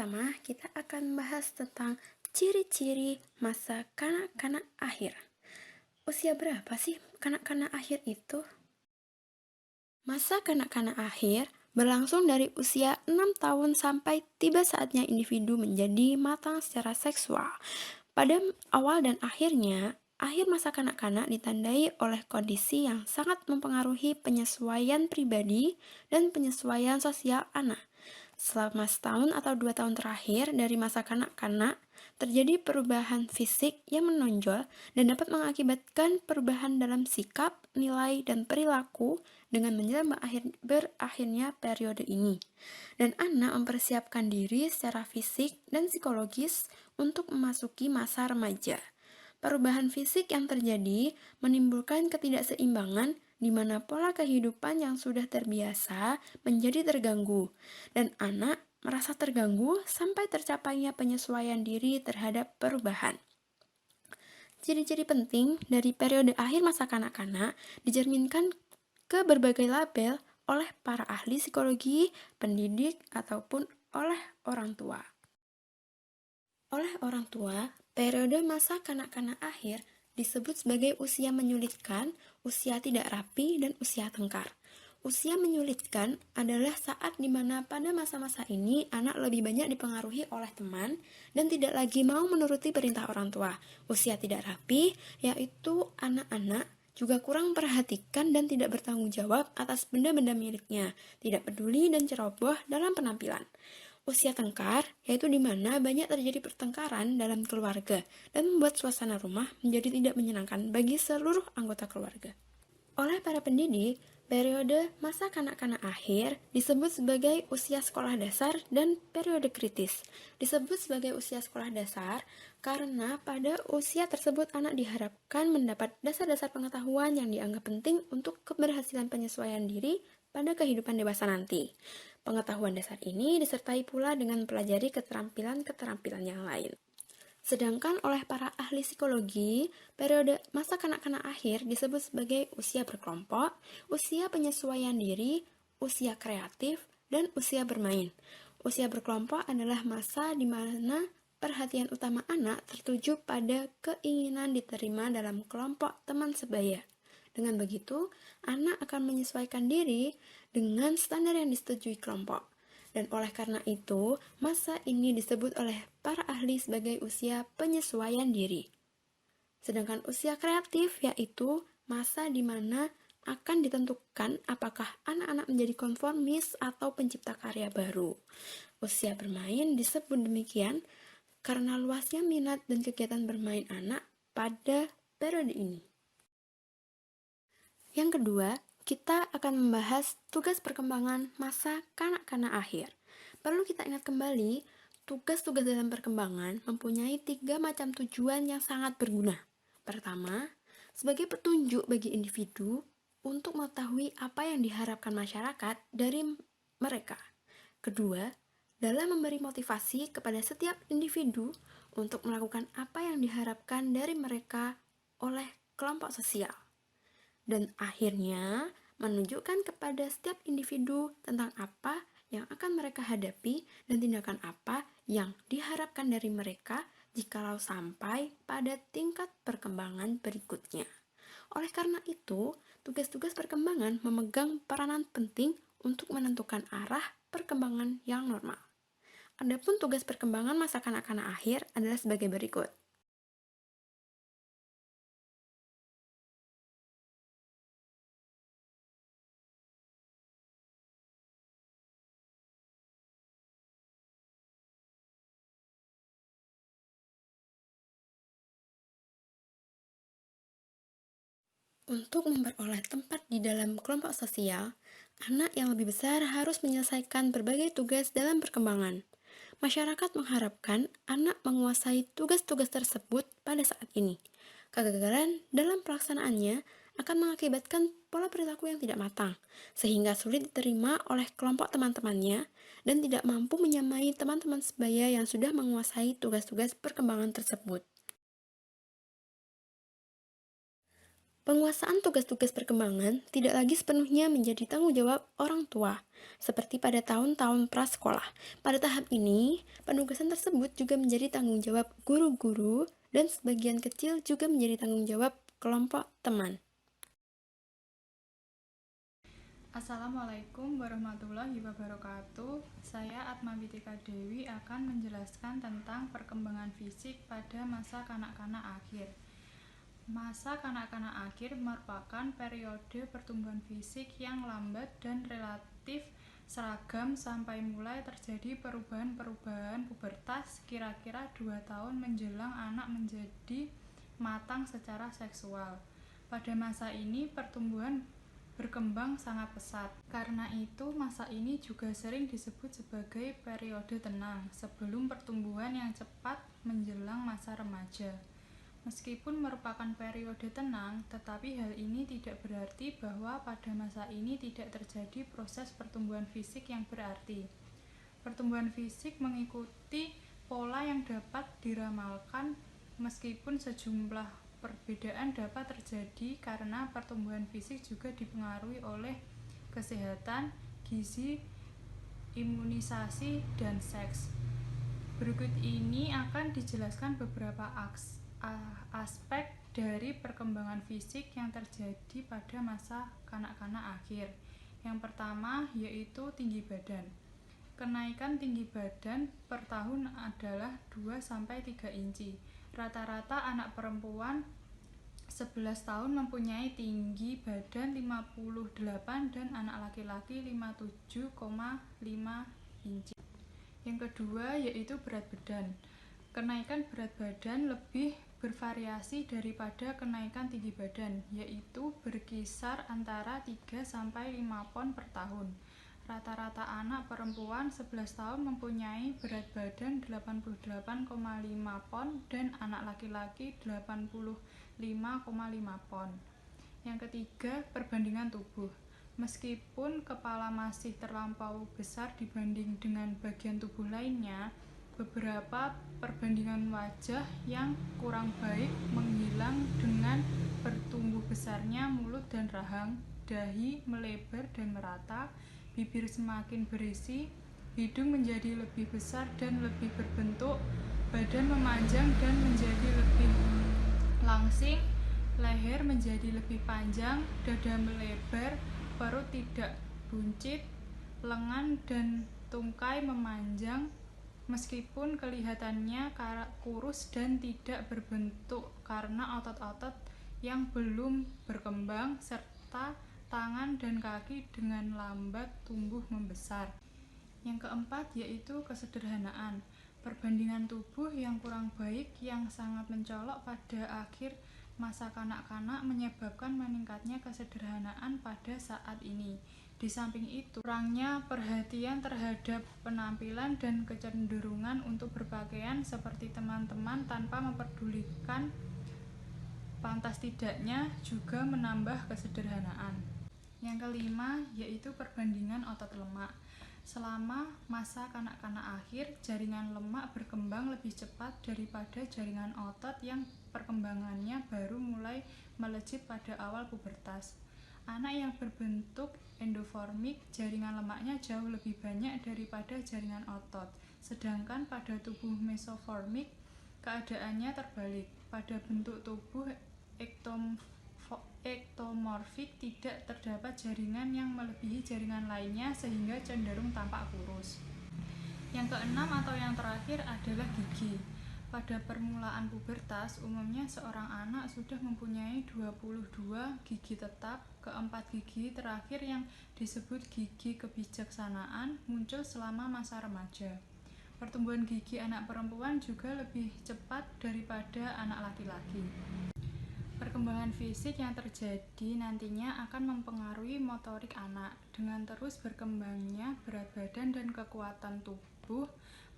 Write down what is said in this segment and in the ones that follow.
pertama, kita akan membahas tentang ciri-ciri masa kanak-kanak akhir. Usia berapa sih kanak-kanak akhir itu? Masa kanak-kanak akhir berlangsung dari usia 6 tahun sampai tiba saatnya individu menjadi matang secara seksual. Pada awal dan akhirnya, akhir masa kanak-kanak ditandai oleh kondisi yang sangat mempengaruhi penyesuaian pribadi dan penyesuaian sosial anak. Selama setahun atau 2 tahun terakhir dari masa kanak-kanak, terjadi perubahan fisik yang menonjol dan dapat mengakibatkan perubahan dalam sikap, nilai, dan perilaku dengan menjelang berakhirnya periode ini. Dan anak mempersiapkan diri secara fisik dan psikologis untuk memasuki masa remaja. Perubahan fisik yang terjadi menimbulkan ketidakseimbangan di mana pola kehidupan yang sudah terbiasa menjadi terganggu, dan anak merasa terganggu sampai tercapainya penyesuaian diri terhadap perubahan. Ciri-ciri penting dari periode akhir masa kanak-kanak dicerminkan ke berbagai label oleh para ahli psikologi, pendidik, ataupun oleh orang tua. Oleh orang tua, periode masa kanak-kanak akhir disebut sebagai usia menyulitkan, usia tidak rapi, dan usia tengkar. Usia menyulitkan adalah saat dimana pada masa-masa ini anak lebih banyak dipengaruhi oleh teman dan tidak lagi mau menuruti perintah orang tua. Usia tidak rapi, yaitu anak-anak juga kurang memperhatikan dan tidak bertanggung jawab atas benda-benda miliknya, tidak peduli dan ceroboh dalam penampilan. Usia tengkar, yaitu di mana banyak terjadi pertengkaran dalam keluarga dan membuat suasana rumah menjadi tidak menyenangkan bagi seluruh anggota keluarga. Oleh para pendidik, periode masa kanak-kanak akhir disebut sebagai usia sekolah dasar dan periode kritis. Disebut sebagai usia sekolah dasar karena pada usia tersebut anak diharapkan mendapat dasar-dasar pengetahuan yang dianggap penting untuk keberhasilan penyesuaian diri pada kehidupan dewasa nanti. Pengetahuan dasar ini disertai pula dengan mempelajari keterampilan-keterampilan yang lain. Sedangkan oleh para ahli psikologi, periode masa kanak-kanak akhir disebut sebagai usia berkelompok, usia penyesuaian diri, usia kreatif, dan usia bermain. Usia berkelompok adalah masa di mana perhatian utama anak tertuju pada keinginan diterima dalam kelompok teman sebaya. Dengan begitu, anak akan menyesuaikan diri dengan standar yang disetujui kelompok. Dan oleh karena itu, masa ini disebut oleh para ahli sebagai usia penyesuaian diri. Sedangkan usia kreatif yaitu masa di mana akan ditentukan apakah anak-anak menjadi konformis atau pencipta karya baru. Usia bermain disebut demikian karena luasnya minat dan kegiatan bermain anak pada periode ini. Yang kedua, kita akan membahas tugas perkembangan masa kanak-kanak akhir. Perlu kita ingat kembali, tugas-tugas dalam perkembangan mempunyai 3 macam tujuan yang sangat berguna. Pertama, sebagai petunjuk bagi individu untuk mengetahui apa yang diharapkan masyarakat dari mereka. Kedua, dalam memberi motivasi kepada setiap individu untuk melakukan apa yang diharapkan dari mereka oleh kelompok sosial. Dan akhirnya menunjukkan kepada setiap individu tentang apa yang akan mereka hadapi dan tindakan apa yang diharapkan dari mereka jikalau sampai pada tingkat perkembangan berikutnya. Oleh karena itu, tugas-tugas perkembangan memegang peranan penting untuk menentukan arah perkembangan yang normal. Adapun tugas perkembangan masa kanak-kanak akhir adalah sebagai berikut. Untuk memperoleh tempat di dalam kelompok sosial, anak yang lebih besar harus menyelesaikan berbagai tugas dalam perkembangan. Masyarakat mengharapkan anak menguasai tugas-tugas tersebut pada saat ini. Kegagalan dalam pelaksanaannya akan mengakibatkan pola perilaku yang tidak matang, sehingga sulit diterima oleh kelompok teman-temannya dan tidak mampu menyamai teman-teman sebaya yang sudah menguasai tugas-tugas perkembangan tersebut. Penguasaan tugas-tugas perkembangan tidak lagi sepenuhnya menjadi tanggung jawab orang tua, seperti pada tahun-tahun prasekolah. Pada tahap ini, penugasan tersebut juga menjadi tanggung jawab guru-guru dan sebagian kecil juga menjadi tanggung jawab kelompok teman. Assalamualaikum warahmatullahi wabarakatuh. Saya Atma Witika Dewi akan menjelaskan tentang perkembangan fisik pada masa kanak-kanak akhir. Masa kanak-kanak akhir merupakan periode pertumbuhan fisik yang lambat dan relatif seragam sampai mulai terjadi perubahan-perubahan pubertas kira-kira 2 tahun menjelang anak menjadi matang secara seksual. Pada masa ini pertumbuhan berkembang sangat pesat. Karena itu, masa ini juga sering disebut sebagai periode tenang sebelum pertumbuhan yang cepat menjelang masa remaja. Meskipun merupakan periode tenang, tetapi hal ini tidak berarti bahwa pada masa ini tidak terjadi proses pertumbuhan fisik yang berarti. Pertumbuhan fisik mengikuti pola yang dapat diramalkan meskipun sejumlah perbedaan dapat terjadi karena pertumbuhan fisik juga dipengaruhi oleh kesehatan, gizi, imunisasi, dan seks. Berikut ini akan dijelaskan beberapa aspek dari perkembangan fisik yang terjadi pada masa kanak-kanak akhir. Yang pertama yaitu tinggi badan. Kenaikan tinggi badan per tahun adalah 2-3 inci. Rata-rata anak perempuan 11 tahun mempunyai tinggi badan 58 dan anak laki-laki 57,5 inci. Yang kedua yaitu berat badan. Kenaikan berat badan lebih bervariasi daripada kenaikan tinggi badan, yaitu berkisar antara 3-5 pon per tahun. Rata-rata anak perempuan 11 tahun mempunyai berat badan 88,5 pon dan anak laki-laki 85,5 pon. Yang ketiga, perbandingan tubuh. Meskipun kepala masih terlampau besar dibanding dengan bagian tubuh lainnya, beberapa perbandingan wajah yang kurang baik menghilang dengan bertumbuh besarnya mulut dan rahang, dahi melebar dan merata, bibir semakin berisi, hidung menjadi lebih besar dan lebih berbentuk, badan memanjang dan menjadi lebih langsing, leher menjadi lebih panjang, dada melebar, perut tidak buncit, lengan dan tungkai memanjang, meskipun kelihatannya kurus dan tidak berbentuk karena otot-otot yang belum berkembang, serta tangan dan kaki dengan lambat tumbuh membesar. Yang keempat yaitu kesederhanaan. Perbandingan tubuh yang kurang baik yang sangat mencolok pada akhir masa kanak-kanak menyebabkan meningkatnya kesederhanaan pada saat ini. Di samping itu, kurangnya perhatian terhadap penampilan dan kecenderungan untuk berpakaian seperti teman-teman tanpa memperdulikan pantas tidaknya juga menambah kesederhanaan. Yang kelima yaitu perbandingan otot lemak. Selama masa kanak-kanak akhir, jaringan lemak berkembang lebih cepat daripada jaringan otot yang perkembangannya baru mulai melejit pada awal pubertas. Anak yang berbentuk endoformik, jaringan lemaknya jauh lebih banyak daripada jaringan otot. Sedangkan pada tubuh mesoformik, keadaannya terbalik. Pada bentuk tubuh ektomorfik tidak terdapat jaringan yang melebihi jaringan lainnya sehingga cenderung tampak kurus. Yang keenam atau yang terakhir adalah gigi. Pada permulaan pubertas, umumnya seorang anak sudah mempunyai 22 gigi tetap. Keempat gigi terakhir yang disebut gigi kebijaksanaan muncul selama masa remaja. Pertumbuhan gigi anak perempuan juga lebih cepat daripada anak laki-laki. Perkembangan fisik yang terjadi nantinya akan mempengaruhi motorik anak. Dengan terus berkembangnya berat badan dan kekuatan tubuh,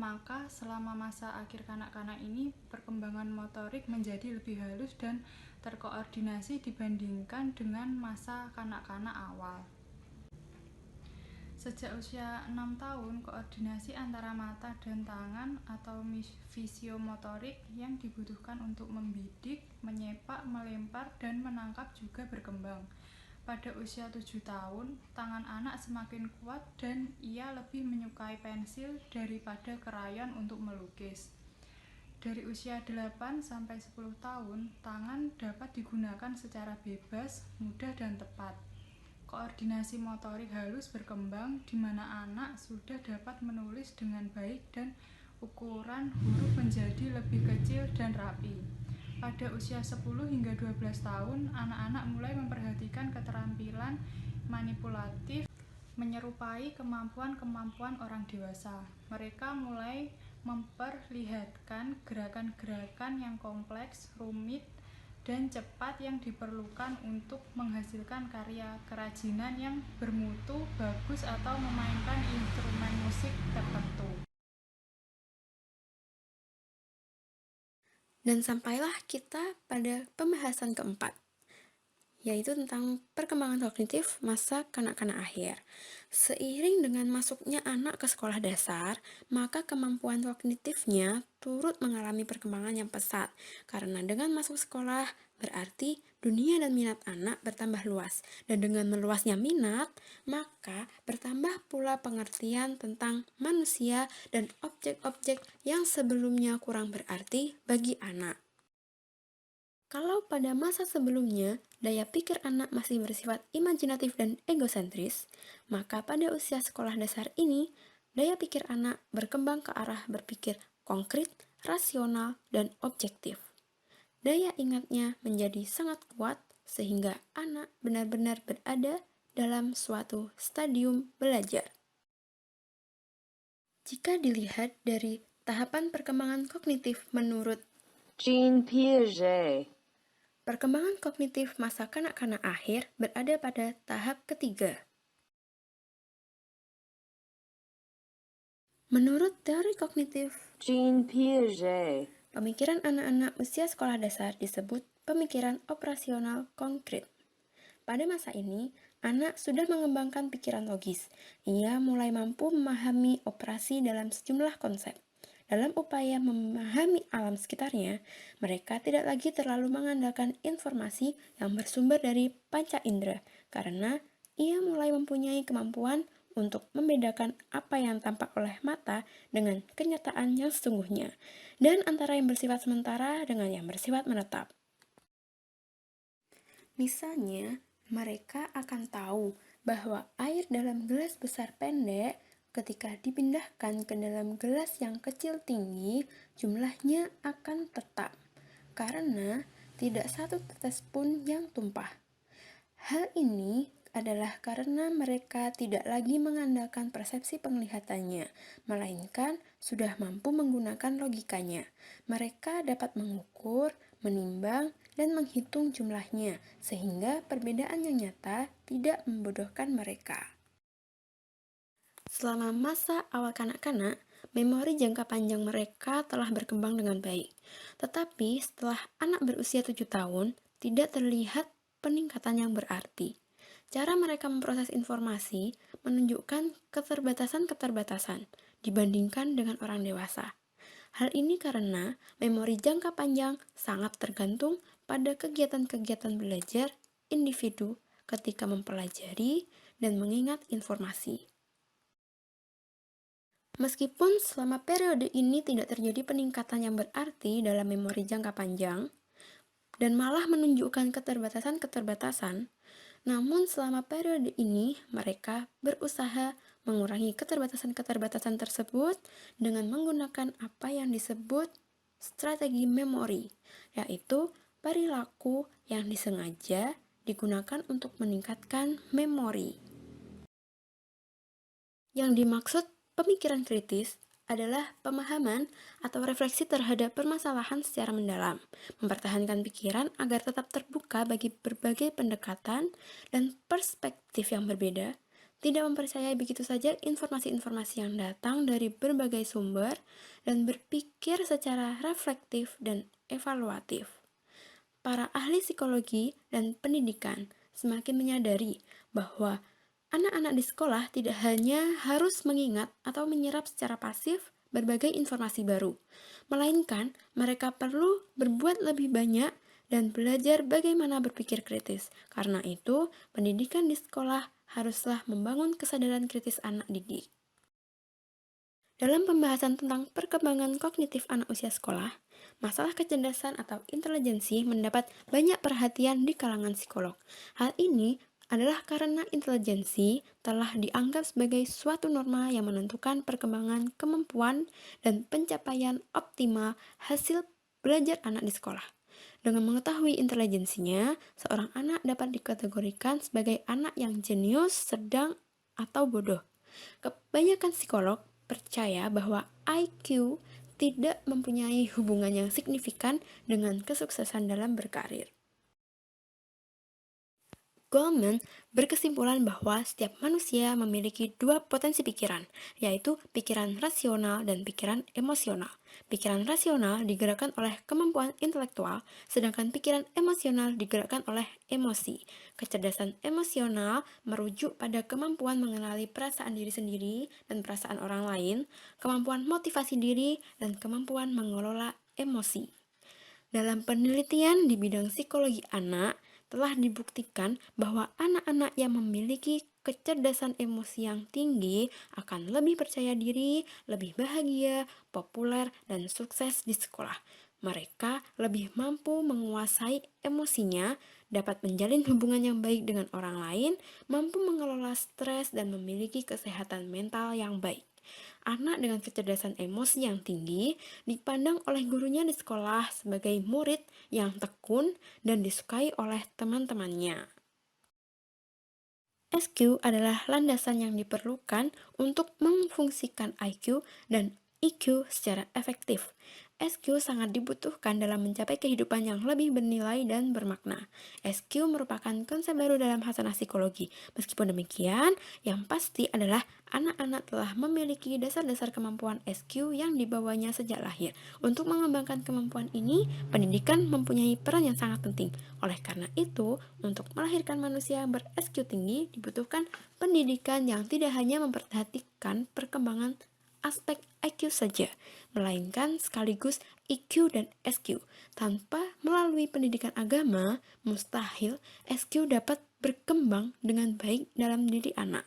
maka selama masa akhir kanak-kanak ini perkembangan motorik menjadi lebih halus dan terkoordinasi dibandingkan dengan masa kanak-kanak awal. Sejak usia 6 tahun, koordinasi antara mata dan tangan atau fisiomotorik yang dibutuhkan untuk membidik, menyepak, melempar, dan menangkap juga berkembang. Pada usia 7 tahun, tangan anak semakin kuat dan ia lebih menyukai pensil daripada krayon untuk melukis. Dari usia 8 sampai 10 tahun, tangan dapat digunakan secara bebas, mudah dan tepat. Koordinasi motorik halus berkembang di mana anak sudah dapat menulis dengan baik dan ukuran huruf menjadi lebih kecil dan rapi. Pada usia 10 hingga 12 tahun, anak-anak mulai memperhatikan keterampilan manipulatif menyerupai kemampuan-kemampuan orang dewasa. Mereka mulai memperlihatkan gerakan-gerakan yang kompleks, rumit, dan cepat yang diperlukan untuk menghasilkan karya kerajinan yang bermutu bagus atau memainkan instrumen musik tertentu. Dan sampailah kita pada pembahasan keempat, yaitu tentang perkembangan kognitif masa kanak-kanak akhir. Seiring dengan masuknya anak ke sekolah dasar, maka kemampuan kognitifnya turut mengalami perkembangan yang pesat. Karena dengan masuk sekolah, berarti dunia dan minat anak bertambah luas. Dan dengan meluasnya minat, maka bertambah pula pengertian tentang manusia dan objek-objek yang sebelumnya kurang berarti bagi anak. Kalau pada masa sebelumnya, daya pikir anak masih bersifat imajinatif dan egosentris, maka pada usia sekolah dasar ini, daya pikir anak berkembang ke arah berpikir konkret, rasional, dan objektif. Daya ingatnya menjadi sangat kuat sehingga anak benar-benar berada dalam suatu stadium belajar. Jika dilihat dari tahapan perkembangan kognitif menurut Jean Piaget, perkembangan kognitif masa kanak-kanak akhir berada pada tahap ketiga. Menurut teori kognitif, Jean Piaget, pemikiran anak-anak usia sekolah dasar disebut pemikiran operasional konkret. Pada masa ini, anak sudah mengembangkan pikiran logis. Ia mulai mampu memahami operasi dalam sejumlah konsep. Dalam upaya memahami alam sekitarnya, mereka tidak lagi terlalu mengandalkan informasi yang bersumber dari panca indera, karena ia mulai mempunyai kemampuan untuk membedakan apa yang tampak oleh mata dengan kenyataan yang sesungguhnya, dan antara yang bersifat sementara dengan yang bersifat menetap. Misalnya, mereka akan tahu bahwa air dalam gelas besar pendek ketika dipindahkan ke dalam gelas yang kecil tinggi, jumlahnya akan tetap, karena tidak satu tetes pun yang tumpah. Hal ini adalah karena mereka tidak lagi mengandalkan persepsi penglihatannya, melainkan sudah mampu menggunakan logikanya. Mereka dapat mengukur, menimbang, dan menghitung jumlahnya, sehingga perbedaan yang nyata tidak membodohkan mereka. Selama masa awal kanak-kanak, memori jangka panjang mereka telah berkembang dengan baik. Tetapi setelah anak berusia 7 tahun, tidak terlihat peningkatan yang berarti. Cara mereka memproses informasi menunjukkan keterbatasan-keterbatasan dibandingkan dengan orang dewasa. Hal ini karena memori jangka panjang sangat tergantung pada kegiatan-kegiatan belajar individu ketika mempelajari dan mengingat informasi. Meskipun selama periode ini tidak terjadi peningkatan yang berarti dalam memori jangka panjang, dan malah menunjukkan keterbatasan-keterbatasan, namun selama periode ini mereka berusaha mengurangi keterbatasan-keterbatasan tersebut dengan menggunakan apa yang disebut strategi memori, yaitu perilaku yang disengaja digunakan untuk meningkatkan memori. Yang dimaksud pemikiran kritis adalah pemahaman atau refleksi terhadap permasalahan secara mendalam, mempertahankan pikiran agar tetap terbuka bagi berbagai pendekatan dan perspektif yang berbeda, tidak mempercayai begitu saja informasi-informasi yang datang dari berbagai sumber, dan berpikir secara reflektif dan evaluatif. Para ahli psikologi dan pendidikan semakin menyadari bahwa Anak-anak di sekolah tidak hanya harus mengingat atau menyerap secara pasif berbagai informasi baru, melainkan mereka perlu berbuat lebih banyak dan belajar bagaimana berpikir kritis. Karena itu, pendidikan di sekolah haruslah membangun kesadaran kritis anak didik. Dalam pembahasan tentang perkembangan kognitif anak usia sekolah, masalah kecerdasan atau intelijensi mendapat banyak perhatian di kalangan psikolog. Hal ini adalah karena intelijensi telah dianggap sebagai suatu norma yang menentukan perkembangan kemampuan dan pencapaian optimal hasil belajar anak di sekolah. Dengan mengetahui intelijensinya, seorang anak dapat dikategorikan sebagai anak yang jenius, sedang, atau bodoh. Kebanyakan psikolog percaya bahwa IQ tidak mempunyai hubungan yang signifikan dengan kesuksesan dalam berkarir. Goleman berkesimpulan bahwa setiap manusia memiliki dua potensi pikiran, yaitu pikiran rasional dan pikiran emosional. Pikiran rasional digerakkan oleh kemampuan intelektual, sedangkan pikiran emosional digerakkan oleh emosi. Kecerdasan emosional merujuk pada kemampuan mengenali perasaan diri sendiri dan perasaan orang lain, kemampuan motivasi diri, dan kemampuan mengelola emosi. Dalam penelitian di bidang psikologi anak, telah dibuktikan bahwa anak-anak yang memiliki kecerdasan emosi yang tinggi akan lebih percaya diri, lebih bahagia, populer, dan sukses di sekolah. Mereka lebih mampu menguasai emosinya, dapat menjalin hubungan yang baik dengan orang lain, mampu mengelola stres, dan memiliki kesehatan mental yang baik. Anak dengan kecerdasan emosi yang tinggi dipandang oleh gurunya di sekolah sebagai murid yang tekun dan disukai oleh teman-temannya. SQ adalah landasan yang diperlukan untuk memfungsikan IQ dan EQ secara efektif. SQ sangat dibutuhkan dalam mencapai kehidupan yang lebih bernilai dan bermakna. SQ merupakan konsep baru dalam hasanah psikologi. Meskipun demikian, yang pasti adalah anak-anak telah memiliki dasar-dasar kemampuan SQ yang dibawanya sejak lahir. Untuk mengembangkan kemampuan ini, pendidikan mempunyai peran yang sangat penting. Oleh karena itu, untuk melahirkan manusia yang ber-SQ tinggi, dibutuhkan pendidikan yang tidak hanya memperhatikan perkembangan aspek IQ saja, melainkan sekaligus EQ dan SQ. Tanpa melalui pendidikan agama, mustahil SQ dapat berkembang dengan baik dalam diri anak.